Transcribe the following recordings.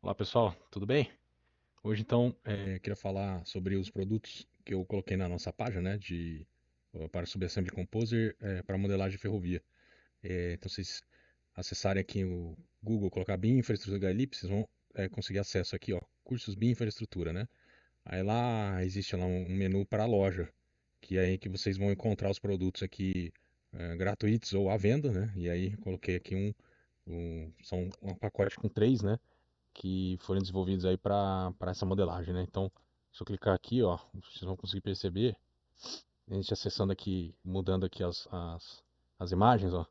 Olá pessoal, tudo bem? Hoje então queria falar sobre os produtos que eu coloquei na nossa página, né, para Subassembly Composer para modelagem de ferrovia. Então vocês acessarem aqui o Google, colocar BIM Infraestrutura Galip, vocês vão conseguir acesso aqui, ó, cursos BIM Infraestrutura, né? Aí lá existe lá um menu para a loja, que é aí que vocês vão encontrar os produtos aqui gratuitos ou à venda, né? E aí coloquei aqui são um pacote com três, né? Que foram desenvolvidos aí para essa modelagem, né? Então, se eu clicar aqui, ó, vocês vão conseguir perceber, a gente acessando aqui, mudando aqui as imagens, ó,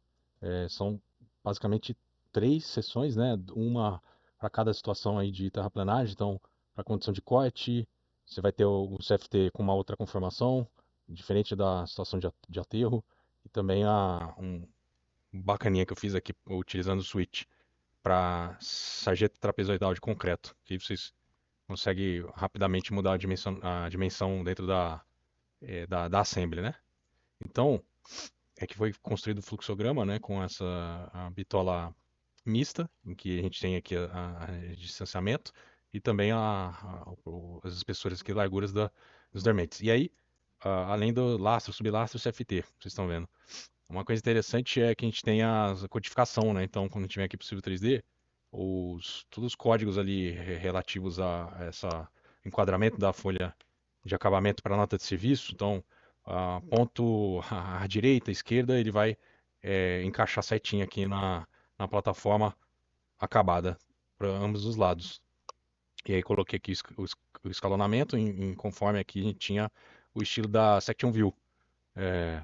são basicamente três seções, né? Uma para cada situação aí de terraplanagem. Então, para condição de corte, você vai ter o CFT com uma outra conformação, diferente da situação de aterro, e também um bacaninha que eu fiz aqui utilizando o switch para sarjeta trapezoidal de concreto, que aí vocês conseguem rapidamente mudar a dimensão dentro da assembly, né? Então, é que foi construído o fluxograma, né, com essa a bitola mista, em que a gente tem aqui a distanciamento e também as espessuras aqui, larguras dos dormentes. E aí, além do lastro, sublastro e CFT, vocês estão vendo. Uma coisa interessante é que a gente tem a codificação, né? Então, quando a gente vem aqui para o Civil 3D, todos os códigos ali relativos a essa enquadramento da folha de acabamento para nota de serviço, então, ponto à direita, à esquerda, ele vai encaixar certinho aqui na plataforma acabada para ambos os lados. E aí coloquei aqui o escalonamento conforme aqui a gente tinha o estilo da Section View. É,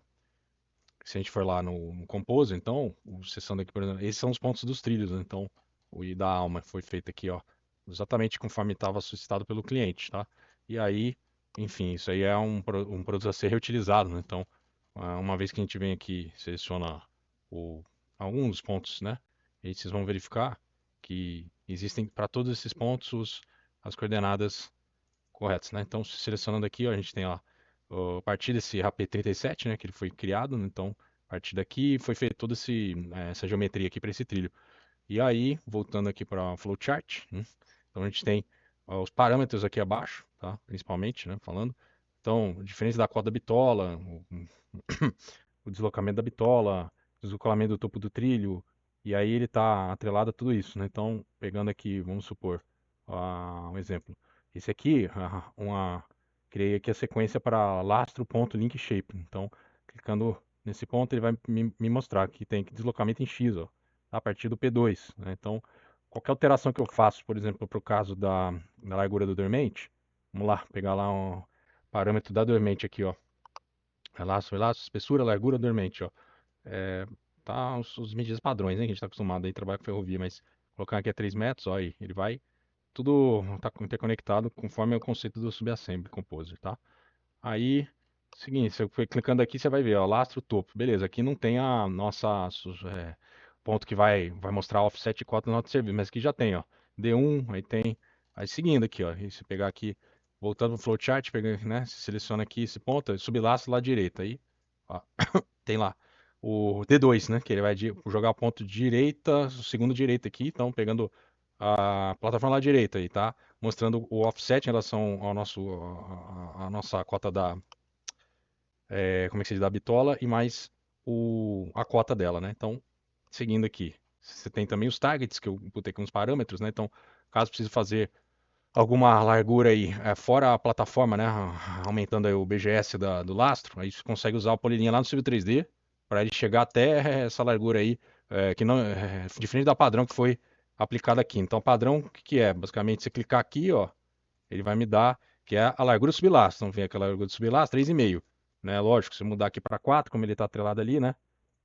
Se a gente for lá no Compose, então, acessando aqui, por exemplo, esses são os pontos dos trilhos, né? Então, o I da alma foi feito aqui, ó, exatamente conforme estava solicitado pelo cliente, tá? E aí, enfim, isso aí é um produto a ser reutilizado, né? Então, uma vez que a gente vem aqui, seleciona o, alguns dos pontos, né? E aí vocês vão verificar que existem para todos esses pontos as coordenadas corretas, né? Então, selecionando aqui, ó, a gente tem ó, a partir desse RP37, né, que ele foi criado, né? Então, a partir daqui foi feita toda essa geometria aqui para esse trilho. E aí, voltando aqui para o flowchart, né? Então a gente tem ó, os parâmetros aqui abaixo, tá? Principalmente, né, falando. Então, diferença da corda da bitola, o deslocamento da bitola, o deslocamento do topo do trilho, e aí ele está atrelado a tudo isso, né? Então, pegando aqui, vamos supor, um exemplo. Esse aqui, criei aqui a sequência para lastro.link shape. Então, clicando nesse ponto, ele vai me mostrar que tem deslocamento em X, ó, a partir do P2, né? Então, qualquer alteração que eu faço, por exemplo, para o caso da largura do dormente, vamos lá, pegar lá um parâmetro da dormente aqui, ó. Relaço, espessura, largura, dormente, ó. É, tá os medidas padrões, né? Que a gente está acostumado aí a trabalhar com ferrovia, mas colocar aqui a 3 metros, ó, aí, ele vai tudo tá interconectado conforme o conceito do subassembly composer, tá? Aí, seguinte, você foi clicando aqui, você vai ver, ó, lastro topo. Beleza, aqui não tem a nossa ponto que vai mostrar offset e cota nota de serviço, mas aqui já tem, ó. D1, aí tem. Aí seguindo aqui, ó. E se pegar aqui, voltando no flowchart, pega, né? Você seleciona aqui esse ponto, sublastro lá à direita. Aí, ó, tem lá o D2, né? Que ele vai jogar o ponto direita, o segundo direita aqui. Então, pegando a plataforma lá à direita aí, tá? Mostrando o offset em relação ao a nossa cota como é que se diz, da bitola e mais a cota dela, né? Então, seguindo aqui, você tem também os targets, que eu botei com os parâmetros, né? Então, caso precise fazer alguma largura aí, fora a plataforma, né? Aumentando aí o BGS do lastro, aí você consegue usar o polilinha lá no Civil 3D para ele chegar até essa largura aí, que não diferente da padrão que foi aplicada aqui. Então, padrão, o que que é? Basicamente, você clicar aqui, ó, ele vai me dar, que é a largura do sublastro. Então, vem aquela largura do sublastro, 3,5, né? Lógico, se eu mudar aqui para 4, como ele está atrelado ali, né?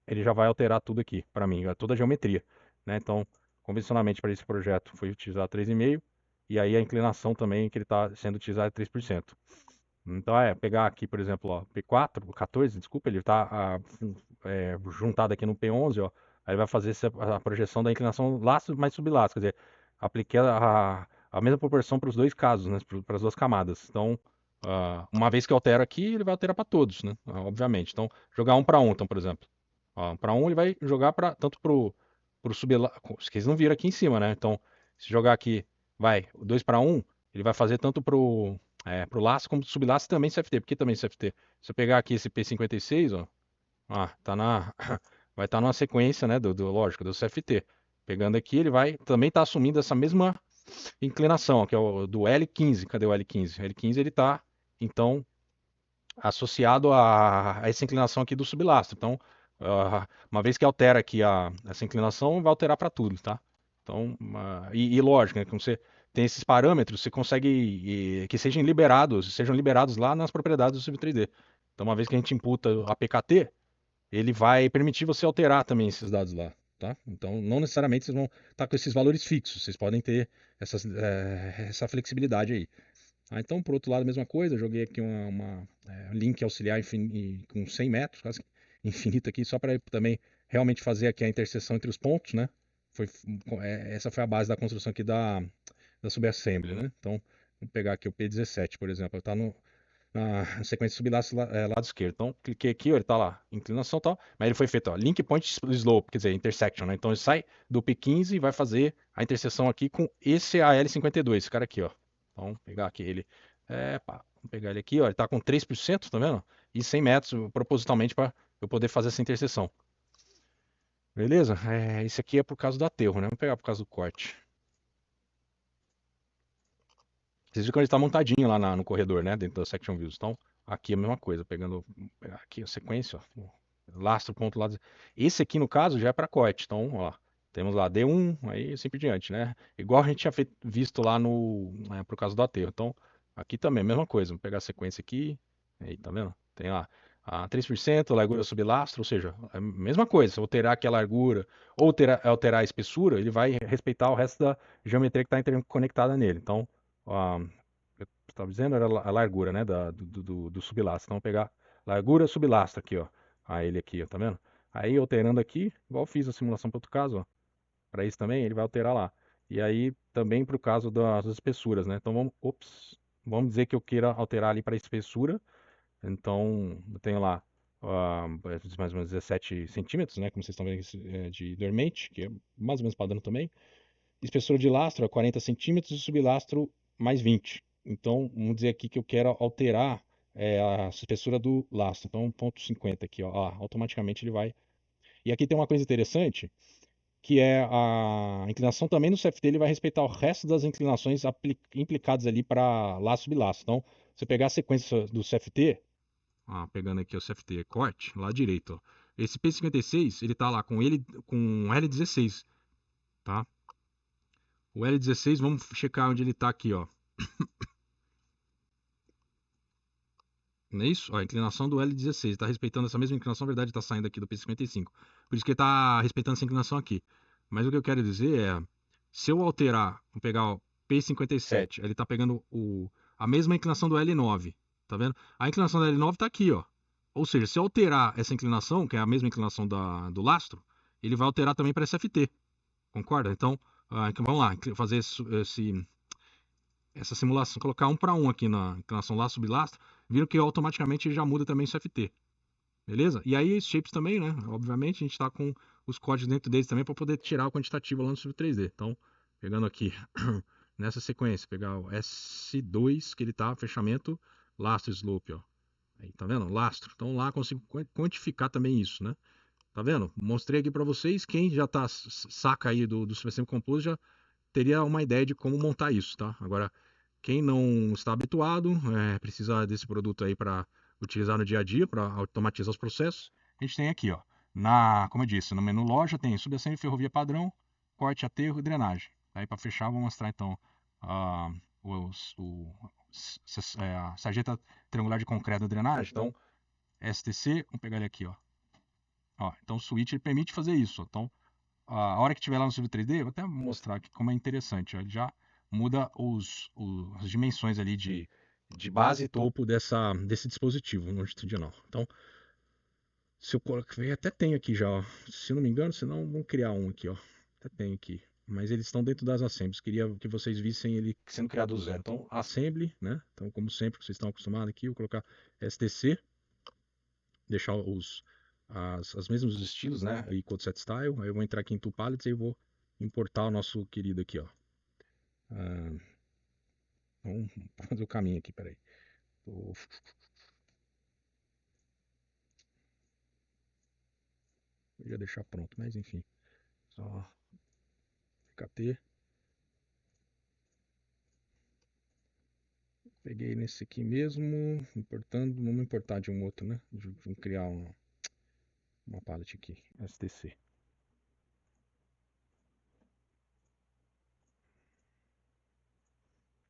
Ele já vai alterar tudo aqui para mim, toda a geometria, né? Então, convencionalmente para esse projeto foi utilizado 3,5 e aí a inclinação também que ele está sendo utilizado é 3%. Então, pegar aqui, por exemplo, ó, P4, 14, desculpa, ele está juntado aqui no P11, ó, aí vai fazer a projeção da inclinação lastro mais sublastro, quer dizer, apliquei a mesma proporção para os dois casos, né, para as duas camadas. Então, uma vez que eu altero aqui, ele vai alterar para todos, né, obviamente. Então, jogar um para um, então, por exemplo. Ó, um para um ele vai jogar tanto para o sublastro, que eles não viram aqui em cima, né? Então, se jogar aqui vai, o 2 para 1, ele vai fazer tanto pro lastro como pro sublastro e também CFT. Por que também CFT? Se eu pegar aqui esse P56, ó, tá vai estar numa sequência, né, lógico, do CFT. Pegando aqui, ele vai também estar assumindo essa mesma inclinação, ó, que é o do L15. Cadê o L15? O L15 ele está, então, associado a essa inclinação aqui do sublastro. Então, uma vez que altera aqui essa inclinação, vai alterar para tudo, tá? Então, e lógico, né, quando você tem esses parâmetros, você consegue que sejam liberados lá nas propriedades do Civil 3D. Então, uma vez que a gente imputa a PKT, ele vai permitir você alterar também esses dados lá, tá? Então, não necessariamente vocês vão estar com esses valores fixos, vocês podem ter essa flexibilidade aí. Então, por outro lado, a mesma coisa, joguei aqui um link auxiliar com 100 metros, quase infinito aqui, só para também realmente fazer aqui a interseção entre os pontos, né? Foi, essa foi a base da construção aqui da subassembly, né? Então, vamos pegar aqui o P17, por exemplo, está na sequência sublastro lado esquerdo. Então, cliquei aqui, ó, ele está lá, inclinação e tal, mas ele foi feito, ó, link point slope, quer dizer, intersection, né? Então, ele sai do P15 e vai fazer a interseção aqui com esse AL52, esse cara aqui, ó. Então, vamos pegar aqui ele. Vamos pegar ele aqui, ó. Ele está com 3%, tá vendo? E 100 metros propositalmente para eu poder fazer essa interseção. Beleza? Esse aqui é por causa do aterro, né? Vamos pegar por causa do corte. Vocês viram que ele está montadinho lá no corredor, né? Dentro da Section Views. Então, aqui é a mesma coisa. Vou pegar aqui a sequência, ó. Lastro, ponto, lado. Esse aqui, no caso, já é para corte. Então, ó. Temos lá D1, aí assim por diante, né? Igual a gente tinha visto lá por causa do aterro. Então, aqui também, mesma coisa. Vamos pegar a sequência aqui. Aí, tá vendo? Tem lá a 3%, largura sublastro, ou seja, é a mesma coisa. Se eu alterar aqui a largura ou alterar a espessura, ele vai respeitar o resto da geometria que está interconectada nele. Então, ó, eu estava dizendo era a largura, né, do sublastro. Então, vou pegar largura sublastro aqui, ó. Ele aqui, ó, tá vendo? Aí, alterando aqui, igual eu fiz a simulação para outro caso, ó. Para isso também, ele vai alterar lá. E aí, também para o caso das espessuras, né? Então, vamos dizer que eu queira alterar ali para a espessura. Então, eu tenho lá mais ou menos 17 centímetros, né? Como vocês estão vendo aqui, de dormente, que é mais ou menos padrão também. Espessura de lastro é 40 centímetros e sublastro mais 20. Então, vamos dizer aqui que eu quero alterar a espessura do lastro. Então, 1,50 aqui, ó. Automaticamente ele vai. E aqui tem uma coisa interessante, que é a inclinação também no CFT, ele vai respeitar o resto das inclinações implicadas ali para lastro e bilastro. Então, se você pegar a sequência do CFT, pegando aqui o CFT corte, lá direito, ó. Esse P56, ele tá lá com L16, tá? O L16, vamos checar onde ele tá aqui, ó. Não é isso? Ó, a inclinação do L16, está respeitando essa mesma inclinação, na verdade está saindo aqui do P55. Por isso que ele está respeitando essa inclinação aqui. Mas o que eu quero dizer é, se eu alterar, vou pegar o P57, ele está pegando a mesma inclinação do L9, tá vendo? A inclinação do L9 está aqui, ó. Ou seja, se eu alterar essa inclinação, que é a mesma inclinação do lastro, ele vai alterar também para SFT, concorda? Então, vamos lá, fazer essa simulação, colocar 1 para 1 aqui na inclinação lastro bilastro, viram que automaticamente já muda também o CFT, beleza? E aí, os shapes também, né? Obviamente, a gente está com os códigos dentro deles também para poder tirar o quantitativo lá no Civil 3D. Então, pegando aqui nessa sequência, pegar o S2, que ele tá fechamento lastro slope, ó. Aí, tá vendo? Lastro. Então lá consigo quantificar também isso, né? Tá vendo? Mostrei aqui para vocês. Quem já saca aí do Super Compose já teria uma ideia de como montar isso, tá? Agora, quem não está habituado, precisa desse produto aí para utilizar no dia a dia, para automatizar os processos. A gente tem aqui, ó, como eu disse, no menu loja tem subassembly, ferrovia padrão, corte, aterro e drenagem. Aí para fechar, vou mostrar então a, a sarjeta triangular de concreto da drenagem. Então, STC, vamos pegar ele aqui, ó. Então o switch ele permite fazer isso. Então, a hora que tiver lá no Civil 3D, vou até mostrar aqui como é interessante. Ó, ele já muda as dimensões ali de base e topo desse dispositivo longitudinal. Então, se eu colocar, até tem aqui já, ó. Se eu não me engano, senão vamos criar um aqui, ó. Até tem aqui. Mas eles estão dentro das assemblies. Queria que vocês vissem ele sendo criado do zero. Então, assembly, né? Então, como sempre, vocês estão acostumados aqui, eu vou colocar STC, deixar as mesmos estilos, né? E code set style. Aí eu vou entrar aqui em Two Palettes e eu vou importar o nosso querido aqui, ó. Ah, vamos fazer o caminho aqui, peraí. Eu ia deixar pronto, mas enfim. Só KT. Peguei nesse aqui mesmo, importando, vamos importar de um outro, né? Vamos criar uma palette aqui, STC.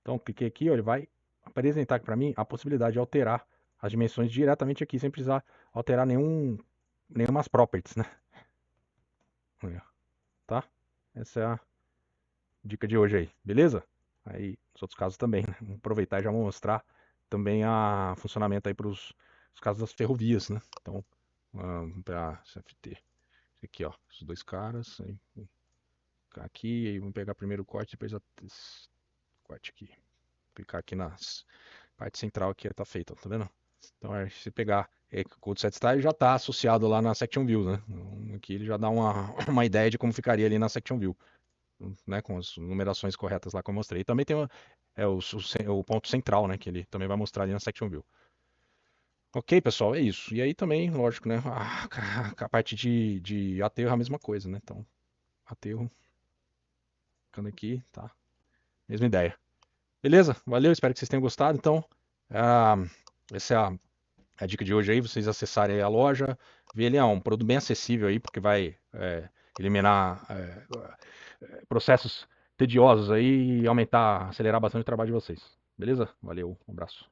Então, cliquei aqui, ó, ele vai apresentar aqui para mim a possibilidade de alterar as dimensões diretamente aqui, sem precisar alterar nenhumas properties, né? Tá? Essa é a dica de hoje aí, beleza? Aí, nos outros casos também, né? Vamos aproveitar e já vou mostrar também a funcionamento aí para os casos das ferrovias, né? Então, vamos para CFT. Esse aqui, ó, esses dois caras, aí, vou clicar aqui, aí vamos pegar primeiro o corte, depois esse corte aqui. Clicar aqui na parte central aqui, tá feito, ó, tá vendo? Então, se pegar o Code Set Style, já está associado lá na Section View, né? Então, aqui ele já dá uma ideia de como ficaria ali na Section View, né? Com as numerações corretas lá que eu mostrei. E também tem o ponto central, né? Que ele também vai mostrar ali na Section View. Ok, pessoal, é isso. E aí também, lógico, né? A parte de aterro é a mesma coisa, né? Então, aterro, ficando aqui, tá? Mesma ideia. Beleza? Valeu, espero que vocês tenham gostado. Então, ah, essa é a dica de hoje aí, vocês acessarem a loja, ver ele é um produto bem acessível aí, porque vai eliminar processos tediosos aí e aumentar, acelerar bastante o trabalho de vocês. Beleza? Valeu, um abraço.